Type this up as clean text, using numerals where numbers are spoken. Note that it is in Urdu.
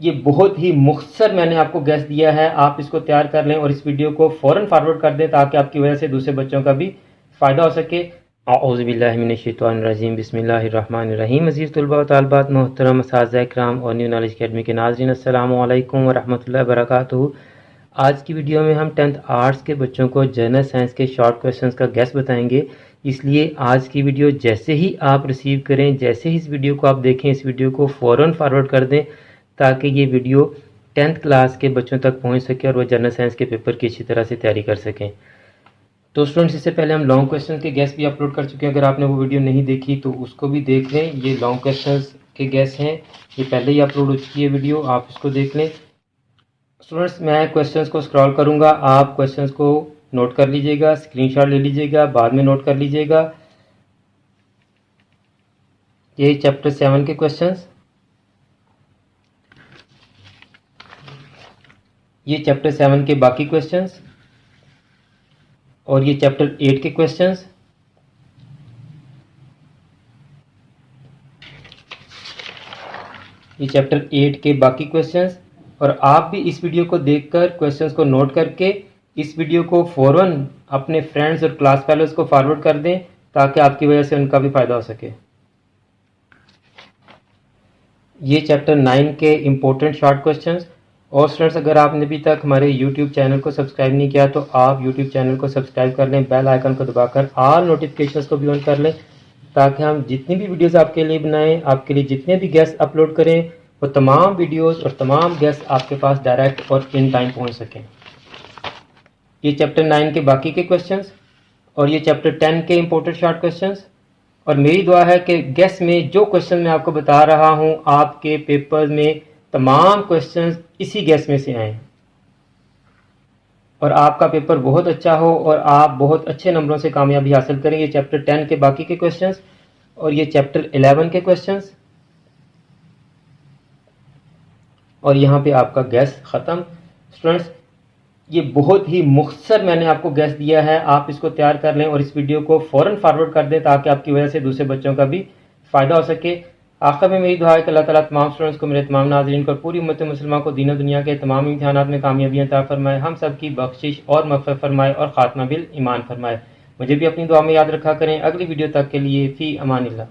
یہ بہت ہی مختصر میں نے آپ کو گیس دیا ہے، آپ اس کو تیار کر لیں اور اس ویڈیو کو فوراً فارورڈ کر دیں تاکہ آپ کی وجہ سے دوسرے بچوں کا بھی فائدہ ہو سکے۔ اعوذ باللہ من الشیطان الرجیم، بسم اللہ الرحمن الرحیم۔ عزیز طلباء و طالبات، محترم اساتذہ کرام اور نیو نالج اکیڈمی کے ناظرین، السلام علیکم ورحمۃ اللہ وبرکاتہ۔ آج کی ویڈیو میں ہم 10th آرٹس کے بچوں کو جنرل سائنس کے شارٹ کویشچنز کا گیس بتائیں گے، اس لیے آج کی ویڈیو جیسے ہی آپ ریسیو کریں، جیسے ہی اس ویڈیو کو آپ دیکھیں، اس ویڈیو کو فوراً فارورڈ کر دیں تاکہ یہ ویڈیو 10th کلاس کے بچوں تک پہنچ سکے اور وہ جنرل سائنس کے پیپر کی اچھی طرح سے تیاری کر سکیں۔ تو اسٹوڈنٹس، اس سے پہلے ہم لانگ کویشچن کے گیس بھی اپلوڈ کر چکے ہیں، اگر آپ نے وہ ویڈیو نہیں دیکھی تو اس کو بھی دیکھ لیں۔ یہ لانگ کویشچنز کے گیس ہیں، یہ پہلے ہی اپلوڈ ہو چکی ہے ویڈیو، آپ اس کو دیکھ لیں۔ اسٹوڈنٹس، میں کویشچنز کو اسکرال کروں گا، آپ کویشچنز کو نوٹ کر لیجئے گا، اسکرین شاٹ لے لیجئے گا، بعد میں نوٹ کر لیجئے گا۔ یہ چیپٹر 7 کے کویشچنز، یہ چیپٹر 7 کے باقی کویشچنز، اور یہ چیپٹر 8 کے کویشچنز، یہ چیپٹر 8 کے باقی کویشچنز۔ اور آپ بھی اس ویڈیو کو دیکھ کر کویشچنز کو نوٹ کر کے اس ویڈیو کو فوراً اپنے فرینڈز اور کلاس فیلوز کو فارورڈ کر دیں تاکہ آپ کی وجہ سے ان کا بھی فائدہ ہو سکے۔ یہ چیپٹر 9 کے امپورٹنٹ شارٹ کویشچنز۔ اور اسٹوڈنٹس، اگر آپ نے ابھی تک ہمارے یوٹیوب چینل کو سبسکرائب نہیں کیا تو آپ یوٹیوب چینل کو سبسکرائب کر لیں، بیل آئیکن کو دبا کر آل نوٹیفیکیشنز کو بھی آن کر لیں تاکہ ہم جتنی بھی ویڈیوز آپ کے لیے بنائیں، آپ کے لیے جتنے بھی گیسٹ اپلوڈ کریں، وہ تمام ویڈیوز اور تمام گیسٹ آپ کے پاس ڈائریکٹ اور ان ٹائم پہنچ سکیں۔ یہ چیپٹر 9 کے باقی کے کویشچنز اور یہ چیپٹر 10 کے امپورٹنٹ شارٹ کویشچنز۔ اور میری دعا ہے کہ گیس میں جو کویشچن میں آپ کو بتا رہا ہوں، آپ کے پیپر میں تمام کویشچنز اسی گیس میں سے آئیں اور آپ کا پیپر بہت اچھا ہو اور آپ بہت اچھے نمبروں سے کامیابی حاصل کریں۔ یہ چیپٹر 10 کے باقی کے کویشچنز اور یہ چیپٹر 11 کے کویشچنز، اور یہاں پہ آپ کا گیس ختم۔ اسٹوڈنٹس، یہ بہت ہی مختصر میں نے آپ کو گیس دیا ہے، آپ اس کو تیار کر لیں اور اس ویڈیو کو فوراً فارورڈ کر دیں تاکہ آپ کی وجہ سے دوسرے بچوں کا بھی فائدہ ہو سکے۔ آخر میں میری دعا ہے کہ اللہ تعالیٰ تمام اسٹوڈنٹس کو، میرے تمام ناظرین کو اور پوری امت مسلمہ کو دین و دنیا کے تمام امتحانات میں کامیابی عطا فرمائے، ہم سب کی بخشش اور مغفرت فرمائے اور خاتمہ بالایمان فرمائے۔ مجھے بھی اپنی دعا میں یاد رکھا کریں۔ اگلی ویڈیو تک کے لیے فی امان اللہ۔